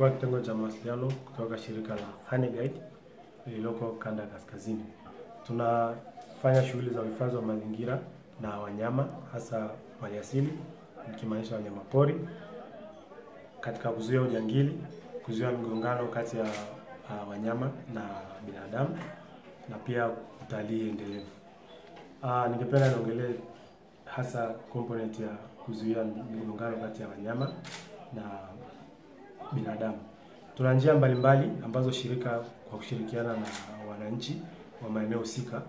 Chukua kitengo cha mawasiliano kutoka shirika la Honeyguide lililoko kanda kaskazini. Tunafanya shughuli za uhifadhi wa mazingira na wanyama hasa maliasili, nikimaanisha wanyama pori, katika kuzuia ujangili, kuzuia migongano kati ya wanyama na binadamu, na pia utalii endelevu. Ningependa niongelee hasa component ya kuzuia migongano kati ya wanyama na binadamu. Tuna njia mbalimbali ambazo shirika kwa kushirikiana na wananchi wa maeneo husika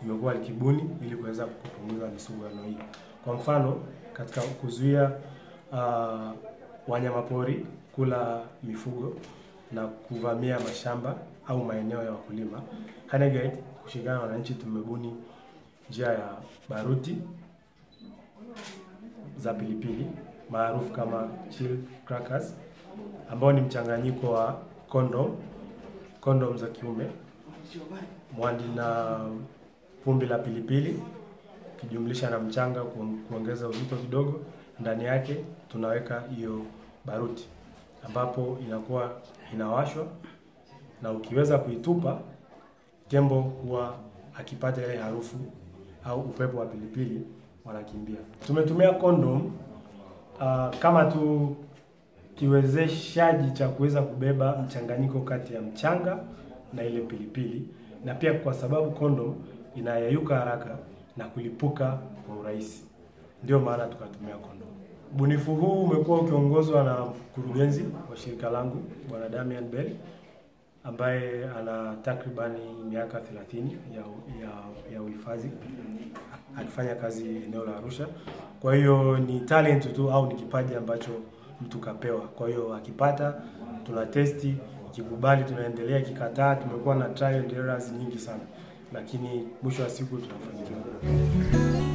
imekuwa likibuni ili kuweza kupunguza misuguano hii. Kwa mfano, katika kuzuia wanyama pori kula mifugo na kuvamia mashamba au maeneo ya wakulima, Honeyguide kushirikiana na wananchi tumebuni njia ya baruti za pilipili maarufu kama chill crackers, ambao ni mchanganyiko wa kondom za kiume, mwandi na vumbi la pilipili kijumlisha na mchanga kuongeza uzito kidogo. Ndani yake tunaweka hiyo baruti ambapo inakuwa inawashwa, na ukiweza kuitupa, tembo huwa akipata ile harufu au upepo wa pilipili wanakimbia. Tumetumia kondom kama tu kiwezeshaji cha kuweza kubeba mchanganyiko kati ya mchanga na ile pilipili, na pia kwa sababu kondom inayeyuka haraka na kulipuka kwa urahisi, ndio maana tukatumia kondom. Ubunifu huu umekuwa ukiongozwa na mkurugenzi wa shirika langu Bwana Damian Bell, ambaye ana takribani miaka 30 ya uhifadhi akifanya kazi eneo la Arusha. Kwa hiyo ni talent tu au ni kipaji ambacho mtu kapewa. Kwa hiyo akipata tuna testi, ikikubali tunaendelea, ikikataa tumekuwa na trial and errors nyingi sana, lakini mwisho wa siku tunafanikiwa.